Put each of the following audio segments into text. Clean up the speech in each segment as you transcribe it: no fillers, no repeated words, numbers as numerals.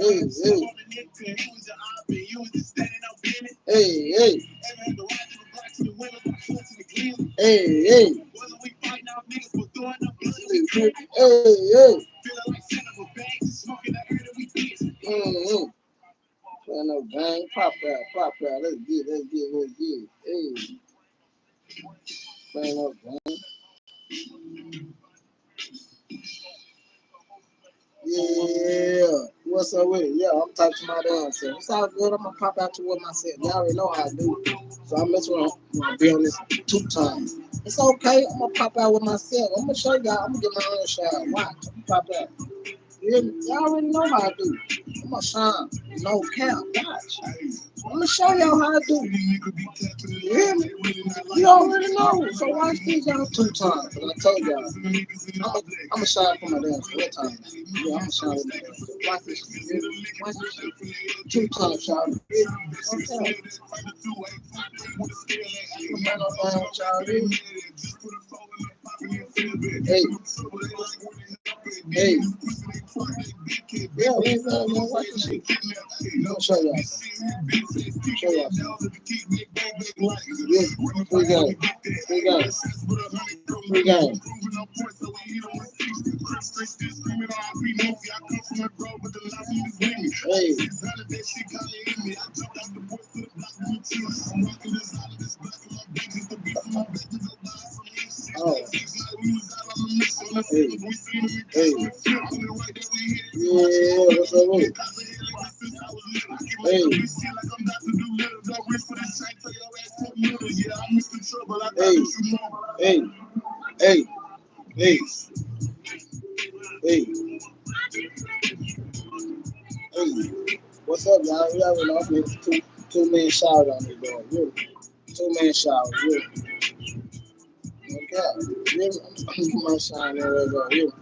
Hey, hey, hey, hey, hey, hey, hey, hey. Mm-hmm. Playing no bang, pop out, pop out. Let's get, let's get, let's get. Hey, playing no bang. Yeah. What's up with it? Yeah, I'm talking to my damn self. It's all good. I'm gonna pop out to with myself. Y'all already know how I do. So I'm just gonna be on this 2 times. It's okay. I'm gonna pop out with myself. I'm gonna show y'all. I'm gonna get my own shot. Watch. I'm gonna pop out. Y'all already know how I do. I'm gonna shine. No cap. Watch. I'm gonna show y'all how I do. You hear me? You already know. So watch these y'all 2 times. But I told y'all. I'm gonna shine for my damn 4 times. Yeah, I'm gonna shine with my damn self. Watch this shit. Watch this shit. 2 times shine. Okay. I'm not down, child. Hey. Hey. Yeah, watch this shit. I'm gonna show y'all. Show y'all. Yeah, we got it. We got it. We got it. Hey. Oh. Hey. Hey. Yeah, what's up with it? Hey. Hey. Hey. Hey. Hey. Hey. What's up, y'all? You already know I'm getting two-man shower on me, boy. Really. 2-man shower, really. Okay. Really? I'm getting my shine there, really.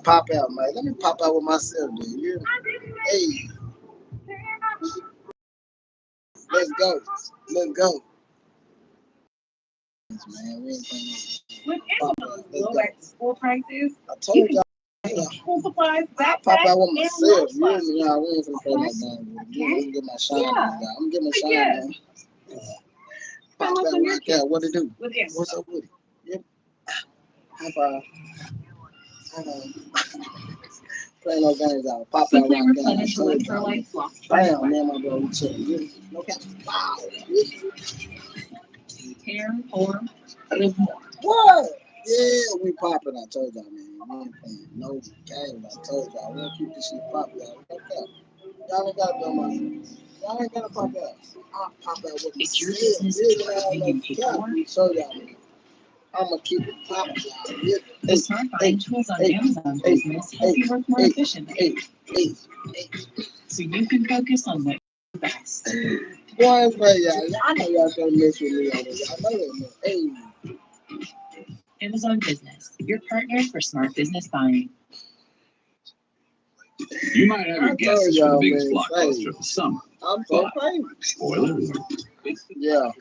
Pop out, man. Let me pop out with myself, dude. You Hey, let's go. Let's go. Man, we ain't playing no pop out. Let's go. School prices. I told y'all. School supplies. I pop out with myself. You hear me? Y'all, we ain't gonna play no game. I'm gonna get my shine on, y'all. I'm gonna get my shine on. Pop out like that. What it do? What's up with it? Yep. High five. Playing no games out. Pop out like that. Bam, man, my bro. No cap. Wow. Hair, form, live more. What? Yeah, we popping. I told y'all, man. We ain't playing no games. I told y'all. We'll keep this shit popping, y'all. No cap. Y'all ain't gotta do my Y'all ain't gotta pop out. I'll pop out with me. It's your business. Show y'all, man. I'm gonna keep it popping, y'all. The smart buying tools on Amazon Business help you work more efficiently, so you can focus on what you're best. Boy, play y'all. Y'all know y'all gonna mess with me on this. Y'all know that, man. Amazon Business, your partner for smart business buying. You might have your guesses for the biggest blockbuster of the summer. I'm so crazy. Spoiler alert. Yeah.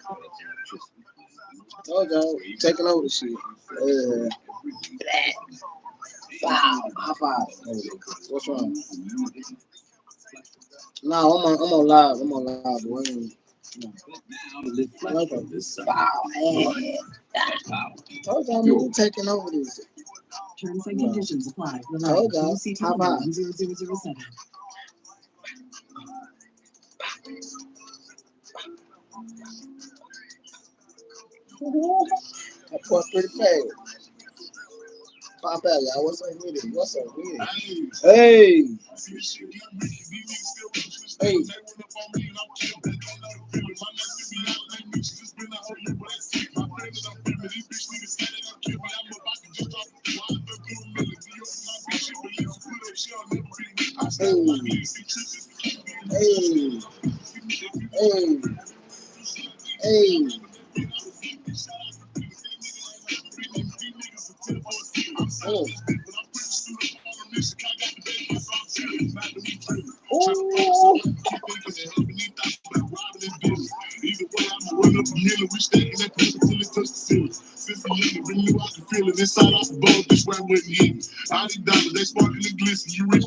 Told y'all, taking over the shit. Wow, high five. What's wrong? No, I'm on live. I'm on live, boy. Wow, told y'all, we taking over this. Terms and conditions apply. Told y'all, high five. 1007. That boy pretty paid. Pop out, y'all. What's up with it? What's up with it? Hey. Hey. Hey. Hey. Hey. Oh. Oh. Inside I bought this right with me. All these dollars, they sparkling and glisten. You rich